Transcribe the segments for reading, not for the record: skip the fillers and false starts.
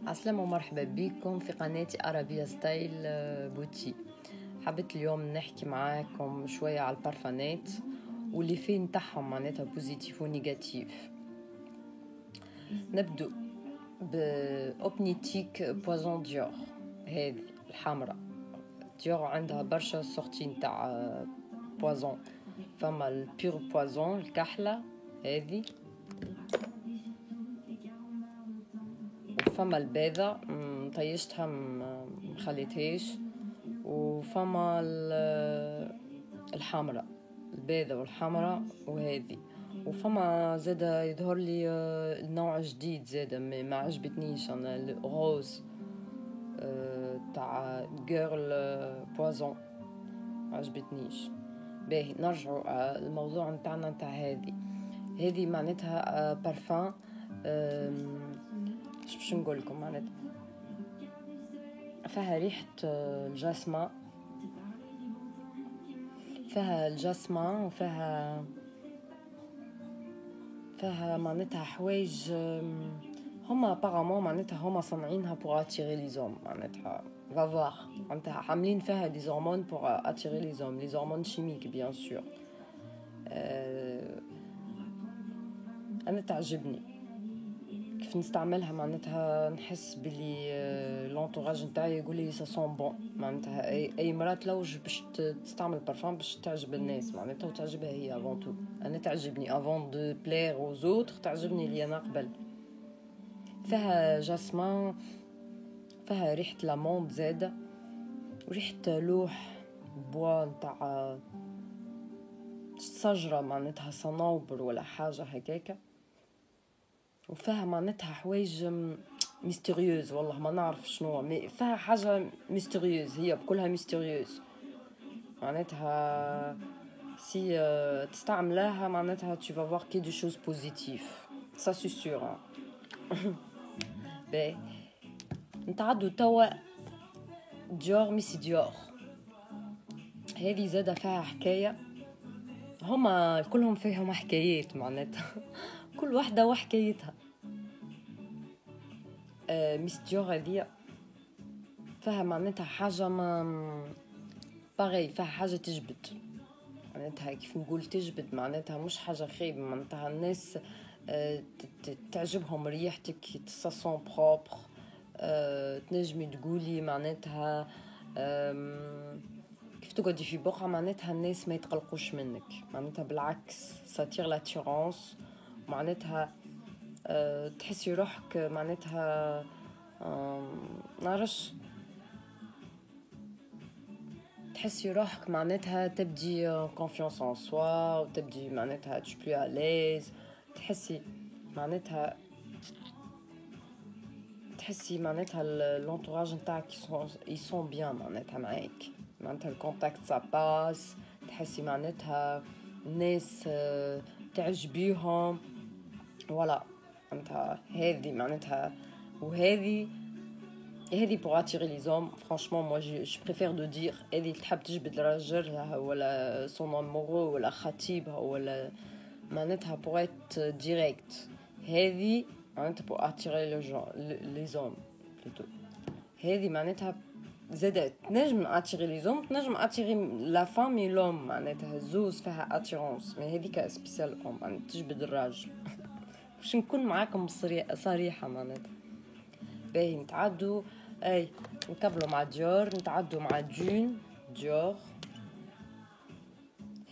عسلامة ومرحبا بكم في قناتي عربية ستايل بوتي. حبيت اليوم نحكي معاكم شوية على البارفانات واللي فيه نتاعهم معناتها بوزيتيف ونيجاتيف. نبدو بأوبنيتيك بوازون ديور، هذه الحمراء. ديور عندها برشا سورتي نتاع بوازون، فما البيور بوازون الكحلة هذه، وفما البيضة طيشتها مخليتهاش، وفما الحمراء البيضة والحمراء وهذه، وفما زادة يظهر لي النوع جديد زادة ما عجبتنيش انا الغوز تاع جيرل بوازون ما عجبتنيش. باهي نرجعوا الموضوع نتاعنا نتاع هذه معناتها بارفان. باش نقول لكم معناتها فيها ريحة الجاسمة، فيها الجاسمة وفيها معناتها حوايج هما apparemment معناتها هما صنعينها pour attirer les hommes، معناتها va voir معناتها عاملين فيها des hormones pour attirer les hommes، les hormones chimiques bien sûr. أنا تعجبني كيف نستعملها، معناتها نحس بلي لونتوراج نتاعي يقول لي سا سون بون، معناتها اي مراه تلوج باش تستعمل بارفان باش تعجب الناس معناتها وتعجبها هي افون تو. انا تعجبني افون دو بلير او زوتر، تعجبني لي انا قبل. فيها جاسمان، فيها ريحه لاموند زاده، وريحه لوح بوا نتاع شجره معناتها صنوبر ولا حاجه هكاكا، وفيها معناتها حوايج ميستيريوز، والله ما نعرف شنو، مي فيها حاجه ميستيريوز، هي بكلها ميستيريوز معناتها سي تستعملها معناتها tu vas voir que des choses positives ça c'est sûr. باهي نتعدوا توا ديور ميسي ديور. هذه زاده فيها حكايه، هما كلهم فيهم حكايات معناتها كل واحده وحكايتها. ميس ديور هذه فيها معناتها حاجه ما باغي، فيها حاجه تجبد معناتها، كيف نقول تجبد معناتها مش حاجه خايبه، معناتها الناس تعجبهم ريحتك، تساسون بروبر، تنجمي تقولي معناتها كيف تقعدي في بقعه معناتها الناس ما يتقلقوش منك، معناتها بالعكس ساتير لاتيرونس، معناتها تحسي روحك معناتها نعرفش، تحسي روحك معناتها تبدي كونفيونس ان سوا، وتبدي معناتها tu plus à l'aise، تحسي معناتها l'entourage نتاعك ils sont bien معناتها معاك، معناتها الكونتاكت سا باس، تحسي معناتها الناس تعجبيهم ولا معناتها هذه معناتها. وهذه pour attirer les hommes franchement moi je préfère de dire هذه تحب تجبد الرجل ولا son amoureux ولا خطيبها ولا معناتها pour être direct، هذه معناتها pour attirer les hommes plutôt. هذه معناتها زادت تنجم attirer les hommes، تنجم attirer la femme et l'homme، معناتها زوز فيها attirance، ما هذيك سبيسيال homme معناتها تجبد الراجل باش نكون معاكم صريحة معناتها. باهي نتعدوا نكملوا مع ديور، نتعدوا مع ديور.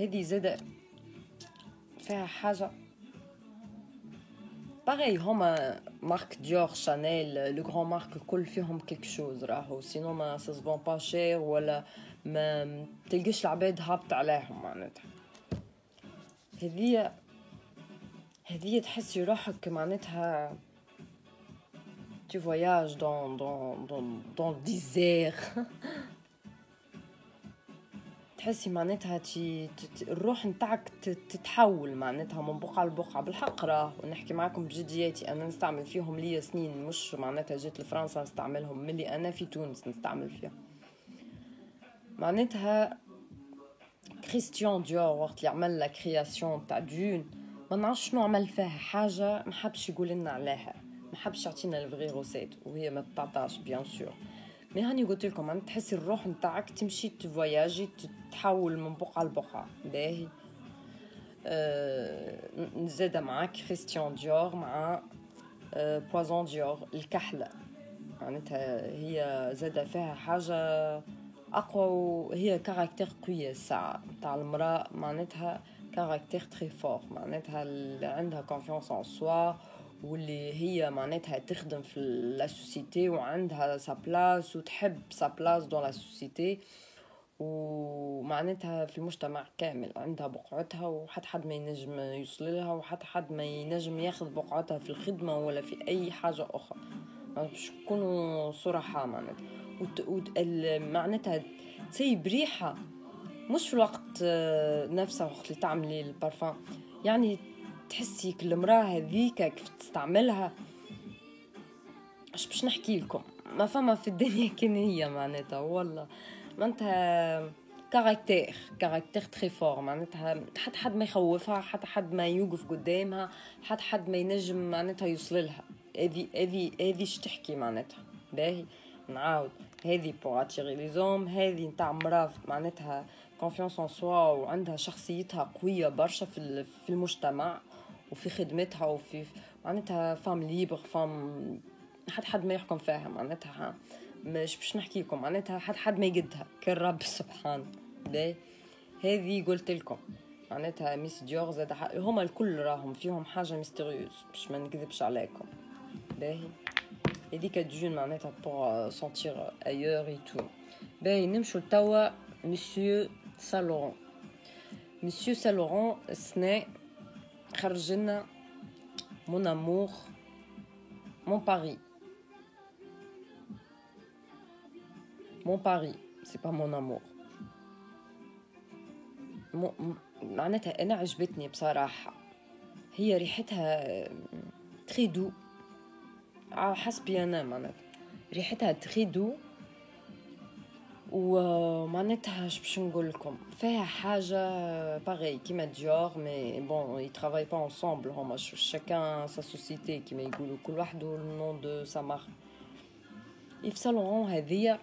هذه زادة فيها حاجة باغي، هما مارك ديور شانيل لو غران مارك الكل فيهم كيك شوز راهو، سينو ما سيزبون با شير ولا ما تلقاش العباد هابط عليهم معناتها. هذه تحسي روحك معناتها tu voyages dans le désert تحسي معناتها الروح نتاعك تتحول معناتها من بقعة لبقعة. بالحق راه ونحكي معكم بجدياتي، أنا نستعمل فيهم ليا سنين، مش معناتها جيت لفرنسا نستعملهم، ملي أنا في تونس نستعمل فيها معناتها. كريستيان ديور وقت اللي عمل لا كرياسيون تاع دون ما نعرفش شنو عمل فيها، حاجة ما حبش يقول لنا عليها، ما حبش يعطينا الفغي روسيت وهي ما تطعطاش بيان سور. مي هاني قلت لكم انت تحسي الروح نتاعك تمشي تفواياجي تتحول من بقعه لبقعه. باهي نزيد معاك كريستيان ديور مع بوازون ديور الكحله، معناتها هي زاده فيها حاجه اقوى وهي كاركتير قويه الساعه تاع المراه، معناتها كاركتير تري فور، معناتها اللي عندها كونفيونس ان سوا واللي هي معناتها تخدم في لا سوسيتي وعندها سا بلاص وتحب سا بلاص دون لا سوسيتي، ومعناتها في المجتمع كامل عندها بقعتها وحد حد ما ينجم يوصل لها وحد حد ما ينجم ياخذ بقعتها في الخدمه ولا في اي حاجه اخرى. باش نكونوا صراحه معناتها معناتها تسيب ريحه مش في الوقت نفسه وقت اللي تعملي البارفان، يعني تحسي المراه هذيك كيف تستعملها. باش نحكي لكم ما فما في الدنيا كان هي معناتها والله معناتها كاركتير تري فور، معناتها حد ما يخوفها، حد ما يوقف قدامها، حد ما ينجم معناتها يوصل لها. هذه تحكي معناتها. باهي نعاود هذه بور اتيري لي زوم، هذه نتاع مراه معناتها كونفيونس ان سوا وعندها شخصيتها قويه برشا في المجتمع وفي خدمتها وفي معناتها فام ليبر، فام حد ما يحكم فيها معناتها. مش باش نحكي لكم معناتها حد ما يقدها كالرب سبحانه. باهي هذه قلت لكم معناتها ميس ديور زاد هما الكل راهم فيهم حاجه ميستيريوز باش ما نكذبش عليكم. باهي هذيك تجون معناتها بور سنتير ايور اي تو. باهي نمشوا لتوا مسيو سالورون. مسيو سالورون السنة خرج لنا مون امور مون باري. مون باري سي با مون امور. معناتها انا عجبتني بصراحه، هي ريحتها تري دو حسبي انا، معناتها ريحتها تري دو ومعناتها باش نقول لكم فيها حاجه باغي كيما ديور مي بون يي ترافاي با انصامبل، هما شاكان سا سوسيتي كيما يقولوا كل واحد النون دو سا مارك. يف سالون هذيا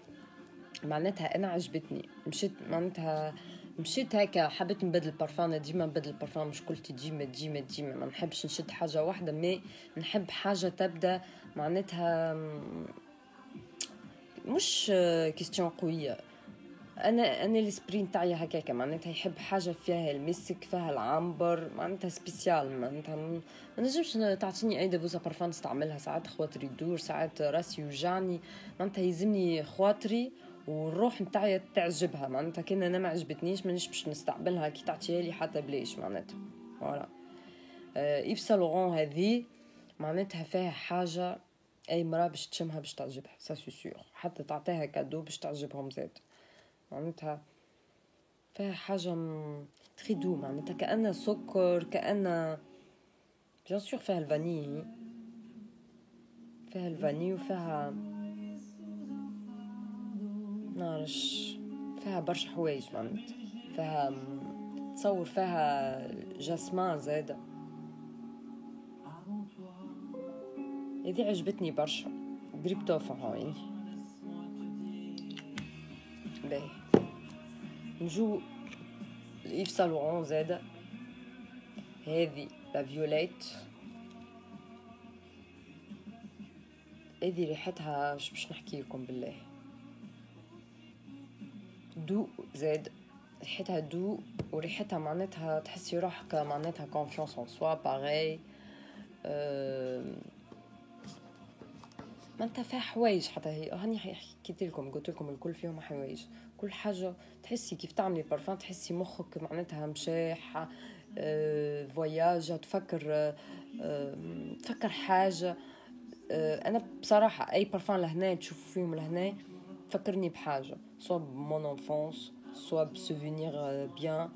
معناتها انا عجبتني، مشيت هكا حبيت نبدل بارفان، ديما نبدل بارفان مش قلت ديما ما نحبش نشد حاجه واحده، مي نحب حاجه تبدا معناتها مش كيستيون قويه. انا الاسبري نتاعي هكاك معناتها يحب حاجه فيها المسك فيها العنبر معناتها سبيسيال، معناتها ما نجمش تعطيني اي دبوزه بارفان نستعملها ساعات خواطري يدور ساعات راسي يوجعني، معناتها يلزمني خواطري والروح نتاعي تعجبها، معناتها كان انا ما عجبتنيش مانيش باش نستعملها كي تعطيها لي حتى بليش معناتها. فوالا ايف سالورون هذه معناتها فيها حاجه اي مراه باش تشمها باش تعجبها سا سي سور، حتى تعطيها كادو باش تعجبهم زاد، معناتها فيها حاجه تري دو، معناتها كأنها سكر كأنها بيان سور فيها الفاني وفيها نعرفش فيها برشا حوايج، معناتها فيها تصور فيها جاسمان زاده. هذه عجبتني برشا دريبتوفا هاي. باهي نجو لإيف سالورون زاده هذه لا فيوليت، هذه ريحتها باش نحكي لكم بالله دو زاد، ريحتها دو وريحتها معناتها تحسي روحك معناتها كونفيونس ان سوا باغي معناتها فيها حوايج، حتى هي هاني حكيت لكم قلت لكم الكل فيهم حوايج، كل حاجه تحسي كيف تعملي بارفان تحسي مخك معناتها مشاح فواياج تفكر حاجه. انا بصراحه اي بارفان لهنا تشوفوا فيهم لهنا فكرني بحاجه سوا بمون انفونس سوا بسوفينير بيان،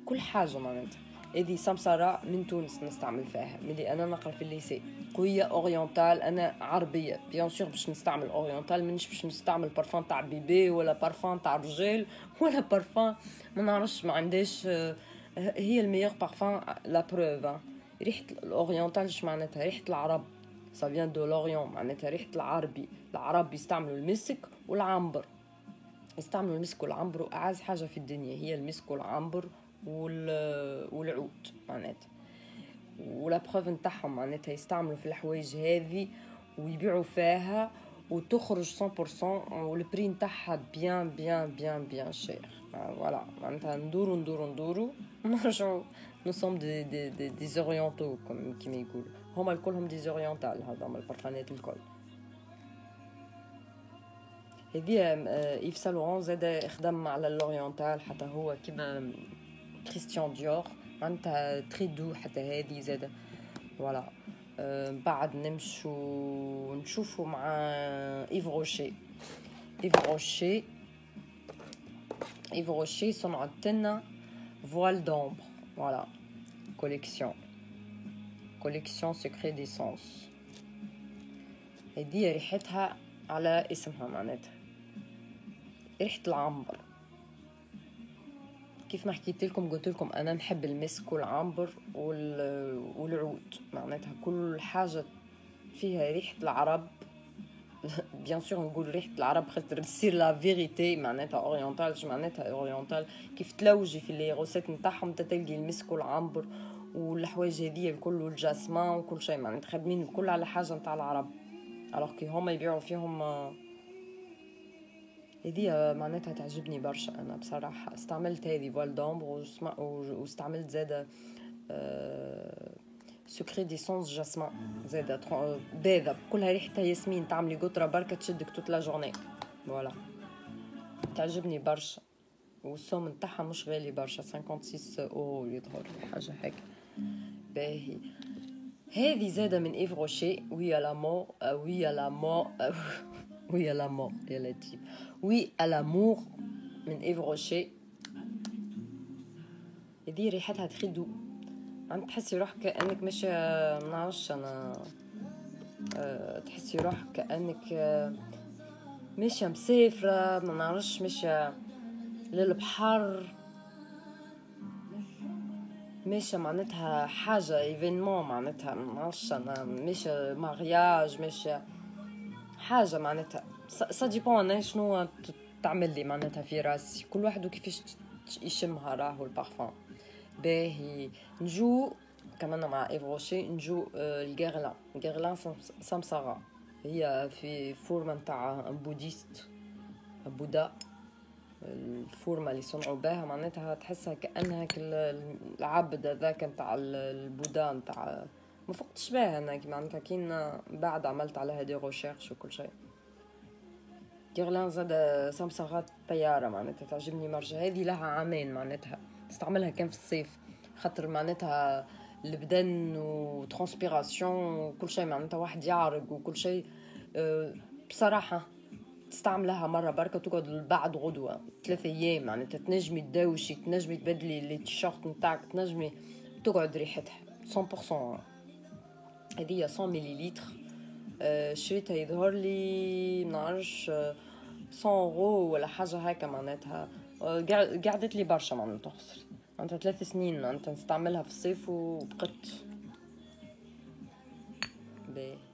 كل حاجه معناتها. هذه سمسارة من تونس نستعمل فيها ملي انا نقرا في الليسي، قويه اورينتال انا عربيه بيان سور باش نستعمل اورينتال، مانيش باش نستعمل بارفان تاع بيبي ولا بارفان تاع رجال ولا بارفان ما نعرفش ما عنديش. هي الميور بارفان لا بروف ريحه الاورينتال ايش معناتها ريحه العرب ça vient de l'Orient معناتها ريحة العربي. العرب يستعملوا المسك والعنبر، يستعملوا المسك والعنبر، وأعز حاجة في الدنيا هي المسك والعنبر والعود معناتها. ولا بروف نتاعهم معناتها يستعملوا في الحوايج هذه ويبيعوا فيها وتخرج 100%، والبري نتاعها بيان بيان بيان بيان شير. فوالا معناتها ندورو نرجعوا نو سوم دي زوريونتو كيما يقولوا، هما الكلهم دي زوريونتال هذوما البرفانات الكل. هذه إيف سان لوران زاد خدم على الأورينتال حتى هو كيما كريستيان ديور معناتها تري دو حتى هذه زاد. فوالا بعد نشوفوا مع إيف روشي صنعت لنا فوال دومبر. فوالا كوليكسيون سيكري ديسونس. هذه ريحتها على اسمها معناتها ريحة العنبر. كيف ما حكيت لكم قلت لكم انا نحب المسك والعنبر والعود معناتها كل حاجة فيها ريحة العرب. بيان سور نقول ريحة العرب خاطر تصير لا فيريتي معناتها اورينتال. معناتها اورينتال كيف تلوجي في لي روسيت نتاعهم تلقي المسك والعنبر والحوايج هذه الكل والجاسمان وكل شيء معناتها خادمين الكل على حاجة نتاع العرب. alors كي هما يبيعوا فيهم هذه معناتها تعجبني برشا. انا بصراحه استعملت هذه فوال دومبر واستعملت زاده سكري ديسونس جاسمان زاده باذة كلها ريحتها ياسمين، تعملي قطره بركه تشدك توت لا جورني. فوالا تعجبني برشا والسوم نتاعها مش غالي برشا 56 اورو يظهر حاجه هيك باهي. هذه زاده من إيف روشي ويا لامور يا لطيف وي الامور من إيف روشي. هذه ريحتها تخدو عم تحسي روحك كأنك ماشي منعرفش انا تحسي روحك كأنك ماشيه مسافره ما نعرفش ماشيه للبحر ماشيه معناتها حاجه ايفينمون معناتها ما نعرفش انا ماشيه مارياج ماشيه حاجه معناتها سا ديبون انا شنو تعمل لي معناتها في راسي كل واحد وكيفاش يشمها راهو البارفان. باهي نجو كمان مع إيف روشي نجو الجيرلان سمسارة. هي في فورمة نتاع بوديست بودا. الفورمة اللي صنعوا بها معناتها تحسها كأنها العبد ذاك نتاع البودا نتاع ما فقتش بها انا معناتها كين بعد عملت على هذه ريشيرش وكل شيء. جيرلان زاد سمسارات طيارة معناتها تعجبني مرجع. هذه لها عامين معناتها استعملها كان في الصيف خاطر معناتها البدن وترانسبيراسيون وكل شيء معناتها واحد يعرق وكل شيء. بصراحة تستعملها مرة بركة تقعد بعد غدوة 3 أيام معناتها تنجمي تداوشي تنجمي تبدلي لي تيشيرت نتاعك تنجمي تقعد ريحتها 100%. هذه 100 مليلتر شريتها يظهر لي منعرفش 100 اورو ولا حاجة هكا معناتها قعدت لي برشا معناتها تخسر معناتها 3 سنين معناتها نستعملها في الصيف وبقت باهي.